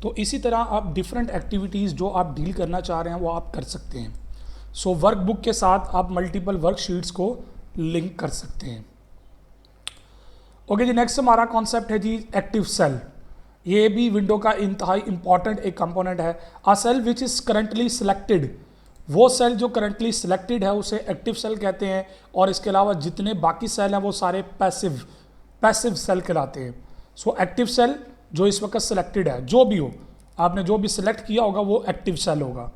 तो इसी तरह आप डिफरेंट एक्टिविटीज़ जो आप डील करना चाह रहे हैं वो आप कर सकते हैं। सो वर्कबुक के साथ आप मल्टीपल वर्कशीट्स को लिंक कर सकते हैं। ओके जी, नेक्स्ट हमारा कॉन्सेप्ट है जी एक्टिव सेल। ये भी विंडो का इंतहाई इंपॉर्टेंट एक कंपोनेंट है। A cell which is currently selected, वो सेल जो करंटली सिलेक्टेड है उसे एक्टिव सेल कहते हैं, और इसके अलावा जितने बाकी सेल हैं वो सारे पैसिव सेल कहलाते हैं। सो एक्टिव सेल जो इस वक्त सिलेक्टेड है, जो भी हो, आपने जो भी सिलेक्ट किया होगा वो एक्टिव सेल होगा।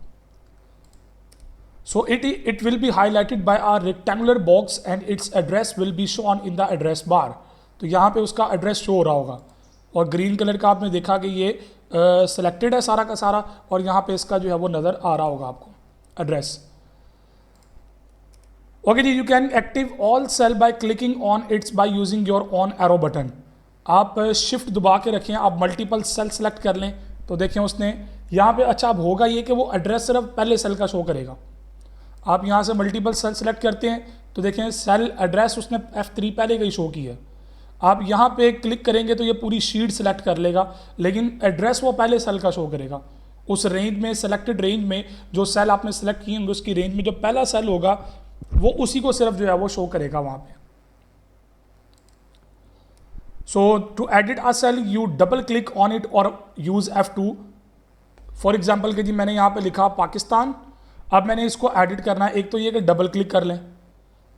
So it will be highlighted by a rectangular box and its address will be shown in the address bar. तो यहाँ पे उसका एड्रेस शो हो रहा होगा, और ग्रीन कलर का आपने देखा कि ये सिलेक्टेड है सारा का सारा, और यहाँ पे इसका जो है वो नज़र आ रहा होगा आपको एड्रेस। ओके जी, you can active all cell by clicking on its by using your own arrow button. आप शिफ्ट दबा के रखें, आप मल्टीपल सेल सेलेक्ट कर लें, तो देखें उसने यहाँ पे अच्छा अब होगा ये कि वो एड्रेस सिर्फ पहले सेल का शो करेगा। आप यहाँ से मल्टीपल सेल सेलेक्ट करते हैं तो देखें सेल एड्रेस उसने F3 पहले का ही शो किया। आप यहाँ पे क्लिक करेंगे तो ये पूरी शीट सेलेक्ट कर लेगा, लेकिन एड्रेस वो पहले सेल का शो kरेगा। उस रेंज में, सेलेक्टेड रेंज में जो सेल आपने सेलेक्ट किए होंगे उसकी रेंज में जो पहला सेल होगा वो उसी को सिर्फ जो है वो शो करेगा वहाँ पे। So to edit a cell you double click on it और यूज F2। फॉर एग्जाम्पल कि जी मैंने यहाँ पे लिखा पाकिस्तान, अब मैंने इसको एडिट करना है। एक तो ये कि डबल क्लिक कर लें,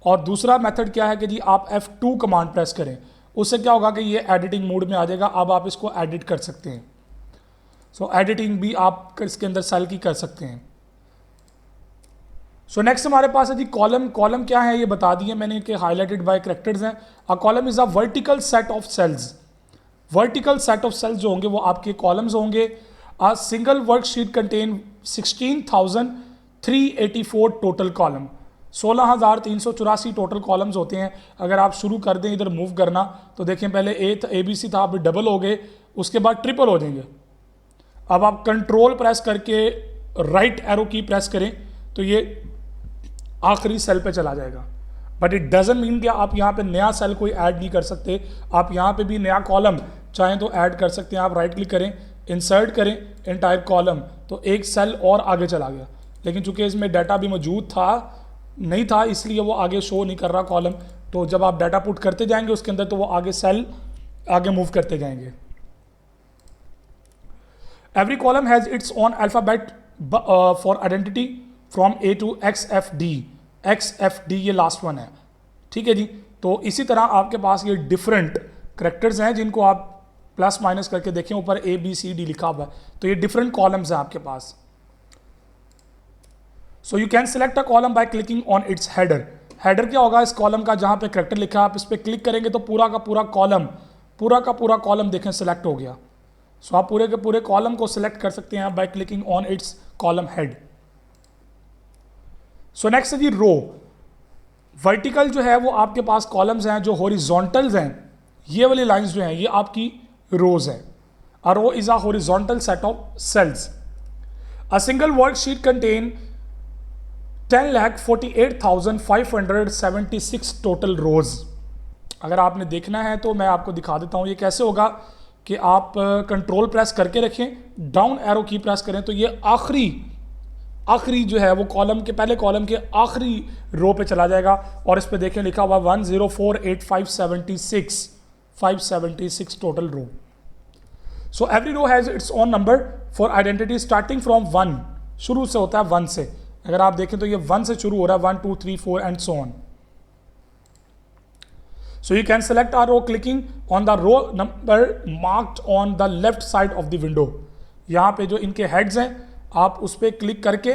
और दूसरा मेथड क्या है कि जी आप F2 कमांड प्रेस करें, उससे क्या होगा कि ये एडिटिंग मोड में आ जाएगा। अब आप इसको एडिट कर सकते हैं। सो एडिटिंग भी आप इसके अंदर सेल की कर सकते हैं। सो नेक्स्ट हमारे पास है जी कॉलम। कॉलम क्या है ये बता दिए मैंने कि हाईलाइटेड बाय कैरेक्टर्स हैं। A column is a vertical set of cells. Vertical set of cells जो होंगे वो आपके कॉलम्स होंगे। A single worksheet contain 16,384 total column. 16,384 total columns होते हैं। अगर आप शुरू कर दें इधर मूव करना तो देखें पहले ABC था, अब डबल हो गए, उसके बाद ट्रिपल हो जाएंगे। अब आप कंट्रोल प्रेस करके राइट एरो की प्रेस करें तो ये आखिरी सेल पे चला जाएगा। बट इट डजंट मीन कि आप यहाँ पे नया सेल कोई ऐड नहीं कर सकते। आप यहाँ पे भी नया कॉलम चाहें तो ऐड कर सकते हैं। आप राइट क्लिक करें, इंसर्ट करें एंटायर कॉलम, तो एक सेल और आगे चला गया। लेकिन चूंकि इसमें डाटा भी मौजूद था नहीं था इसलिए वो आगे शो नहीं कर रहा कॉलम। तो जब आप डाटा पुट करते जाएंगे उसके अंदर तो वो आगे सेल आगे मूव करते जाएंगे। Every column has its own alphabet for identity from A to XFD। XFD ये लास्ट वन है, ठीक है जी। तो इसी तरह आपके पास ये डिफरेंट करेक्टर्स हैं जिनको आप प्लस माइनस करके देखें, ऊपर ABCD लिखा हुआ है, तो ये डिफरेंट कॉलम्स हैं आपके पास। So you can select a column by clicking on its header. Header क्या होगा इस कॉलम का, जहां पे करेक्टर लिखा है आप इस पर क्लिक करेंगे तो पूरा का पूरा कॉलम देखें सिलेक्ट हो गया। सो आप पूरे के पूरे कॉलम को सिलेक्ट कर सकते हैं bye clicking on it's column head. So next है जी रो। वर्टिकल जो है वो आपके पास कॉलम्स हैं, जो हॉरिजॉन्टल्स हैं ये वाली लाइंस जो हैं ये आपकी रोज हैं। A row is a horizontal set of cells. A single worksheet contain 10,48,576 total rows. अगर आपने देखना है तो मैं आपको दिखा देता हूँ ये कैसे होगा कि आप कंट्रोल प्रेस करके रखें, डाउन एरो की प्रेस करें तो ये आखिरी जो है वो कॉलम के पहले कॉलम के आखिरी रो पे चला जाएगा, और इस पे देखें लिखा हुआ 1048576 total row. So every row has its own number for identity starting from 1। शुरू से होता है 1 से। अगर आप देखें तो ये 1 से शुरू हो रहा है, 1 2 3 4 and so on. So you can select a row clicking on the row number marked on the left side of the window। यहाँ पे जो इनके हेड्स हैं आप उस पर क्लिक करके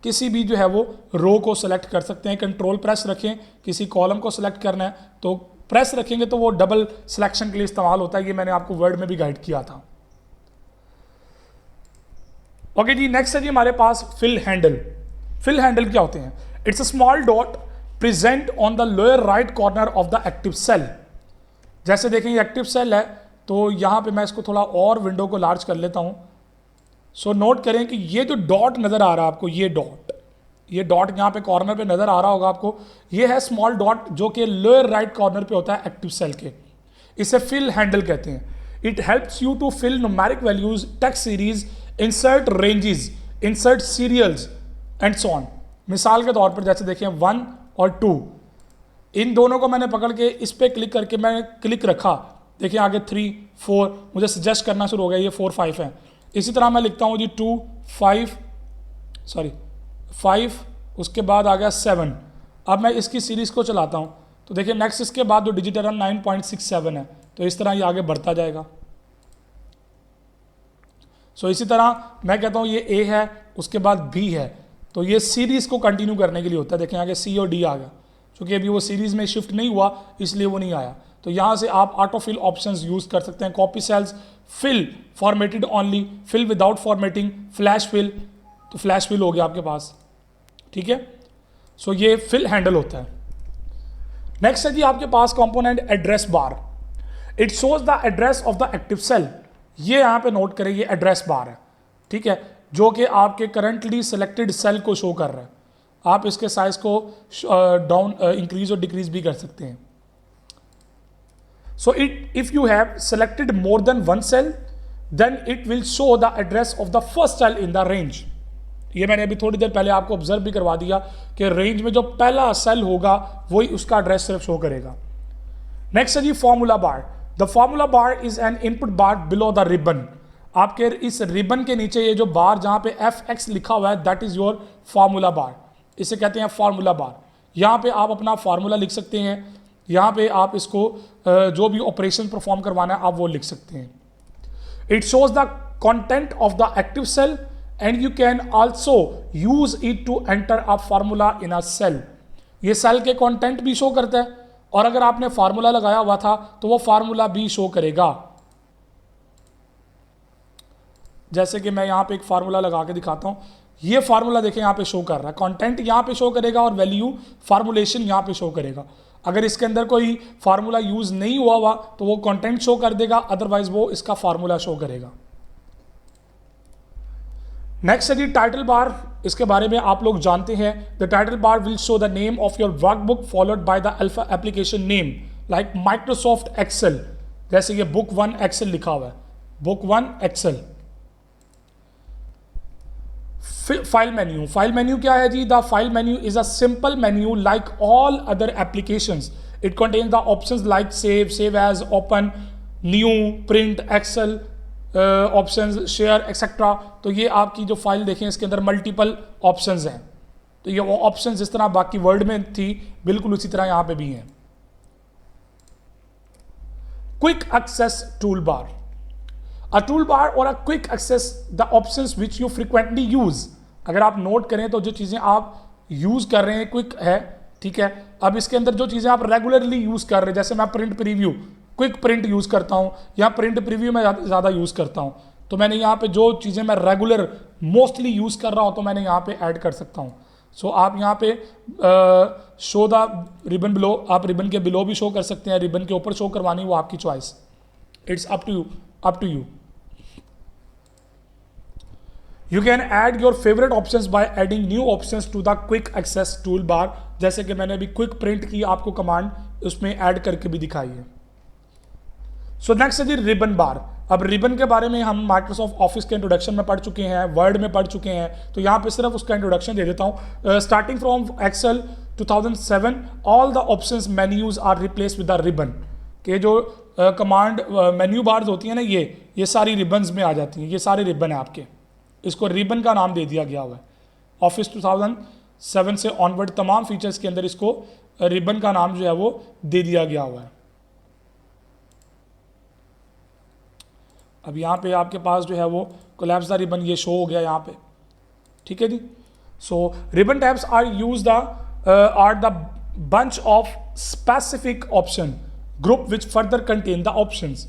किसी भी जो है वो रो को सिलेक्ट कर सकते हैं। कंट्रोल प्रेस रखें, किसी कॉलम को सिलेक्ट करना है तो प्रेस रखेंगे तो वो डबल सिलेक्शन के लिए इस्तेमाल होता है। ये मैंने आपको वर्ड में भी गाइड किया था। ओके जी, नेक्स्ट है जी हमारे पास फिल हैंडल। फिल हैंडल क्या होते हैं? It's a small dot present on the lower right corner of the active cell. जैसे देखें ये एक्टिव सेल है तो यहाँ पे मैं इसको थोड़ा और विंडो को लार्ज कर लेता हूँ। सो नोट करें कि ये जो डॉट नज़र आ रहा है आपको, ये डॉट यहाँ पे कॉर्नर पे नज़र आ रहा होगा आपको, ये है स्मॉल डॉट जो कि लोअर राइट कॉर्नर पे होता है एक्टिव सेल के। इसे फिल हैंडल कहते हैं। It helps you to fill numeric values, text series, insert ranges, insert serials and so on. मिसाल के तौर पर जैसे देखिए 1 और 2, इन दोनों को मैंने पकड़ के इस पर क्लिक करके मैंने क्लिक रखा, देखिए आगे 3, 4 मुझे सजेस्ट करना शुरू हो गया, ये 4, 5 है। इसी तरह मैं लिखता हूँ जी 2, 5, उसके बाद आ गया 7। अब मैं इसकी सीरीज को चलाता हूँ तो देखिए नेक्स्ट इसके बाद जो डिजिट है 9.67 है, तो इस तरह ये आगे बढ़ता जाएगा। सो इसी तरह मैं कहता हूँ ये ए है, उसके बाद बी है, तो ये सीरीज को कंटिन्यू करने के लिए होता है। देखें आगे सी और डी आ गया, क्योंकि अभी वो सीरीज में शिफ्ट नहीं हुआ इसलिए वो नहीं आया। तो यहाँ से आप ऑटो फिल ऑप्शंस यूज कर सकते हैं। Copy cells, fill formatted only, fill without formatting, flash fill, तो फ्लैश फिल हो गया आपके पास, ठीक है। सो ये फिल हैंडल होता है। नेक्स्ट है जी आपके पास component address bar. It shows the address of the active cell. ये यहाँ पे नोट करें, ये एड्रेस बार है, ठीक है, जो कि आपके करंटली सेलेक्टेड सेल को शो कर रहा है। आप इसके साइज को डाउन इंक्रीज और डिक्रीज भी कर सकते हैं। So if you have selected more than one cell, then it will show the address of the first cell in the range. ये मैंने अभी थोड़ी देर पहले आपको ऑब्जर्व भी करवा दिया कि रेंज में जो पहला सेल होगा वही उसका एड्रेस सिर्फ शो करेगा। नेक्स्ट है जी formula bar. The formula bar is an input bar below the ribbon. आपके इस रिबन के नीचे ये जो बार जहां पे FX लिखा हुआ है, that is your formula bar. इसे कहते हैं फॉर्मूला बार। यहाँ पे आप अपना फॉर्मूला लिख सकते हैं, यहाँ पे आप इसको जो भी ऑपरेशन परफॉर्म करवाना है आप वो लिख सकते हैं। It shows the content of the active cell and you can also use it to enter a formula in a cell. ये सेल के कंटेंट भी शो करता है, और अगर आपने फार्मूला लगाया हुआ था तो वो फार्मूला भी शो करेगा। जैसे कि मैं यहाँ पे एक फार्मूला लगा के दिखाता हूँ, ये फार्मूला देखें यहाँ पे शो कर रहा है, कंटेंट यहाँ पे शो करेगा और वैल्यू फार्मूलेशन यहाँ पे शो करेगा। अगर इसके अंदर कोई फार्मूला यूज नहीं हुआ तो वो कंटेंट शो कर देगा, अदरवाइज वो इसका फार्मूला शो करेगा। नेक्स्ट है जी टाइटल बार। इसके बारे में आप लोग जानते हैं, the title bar will show the name of your workbook followed by the alpha application name like Microsoft Excel. जैसे ये बुक 1 एक्सेल लिखा हुआ है, book 1 Excel. File menu. File menu क्या है जी? The file menu is a simple menu like all other applications. It contains the options like save, save as, open, new, print, Excel options, share etcetera. तो ये आपकी जो file देखें इसके अंदर मल्टीपल ऑप्शंस हैं। तो ये वो ऑप्शंस जिस तरह बाकी वर्ड में थी बिल्कुल उसी तरह यहाँ पे भी हैं। Quick access toolbar. A toolbar or a quick access the options which you frequently use। अगर आप नोट करें तो जो चीज़ें आप यूज कर रहे हैं क्विक है, ठीक है। अब इसके अंदर जो चीज़ें आप रेगुलरली यूज कर रहे हैं, जैसे मैं print preview, quick print use करता हूँ या प्रिंट प्रीव्यू में ज़्यादा यूज करता हूँ, तो मैंने यहाँ पे जो चीज़ें मैं रेगुलर मोस्टली यूज कर रहा हूँ तो मैंने यहाँ पे ऐड कर सकता हूँ। सो आप यहाँ पे शो द रिबन बिलो, आप रिबन के बिलो भी शो कर सकते हैं, रिबन के ऊपर शो करवानी वो आपकी choice, it's up to you. You can add your favorite options by adding new options to the quick access toolbar। जैसे कि मैंने अभी क्विक प्रिंट की आपको कमांड उसमें ऐड करके भी दिखाई है। सो नेक्स्ट है जी रिबन बार। अब रिबन के बारे में हम माइक्रोसॉफ्ट ऑफिस के इंट्रोडक्शन में पढ़ चुके हैं, वर्ड में पढ़ चुके हैं, तो यहाँ पे सिर्फ उसका इंट्रोडक्शन दे देता हूँ। Starting from Excel 2007 all the options menus are replace with the ribbon. के जो कमांड मेन्यू बार्स होती हैं ना, ये सारी रिबन्स में आ जाती हैं, ये सारे रिबन है आपके, इसको रिबन का नाम दे दिया गया हुआ है। ऑफिस 2007 से ऑनवर्ड तमाम फीचर्स के अंदर इसको रिबन का नाम जो है वो दे दिया गया हुआ है। अब यहाँ पे आपके पास जो है वो कोलैप्स द रिबन ये शो हो गया यहाँ पे, ठीक है जी। So ribbon tabs are the bunch of specific option group which further contain the options.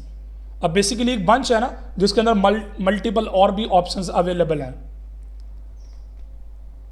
अब बेसिकली एक बंच है ना जिसके अंदर मल्टीपल और भी ऑप्शंस अवेलेबल हैं।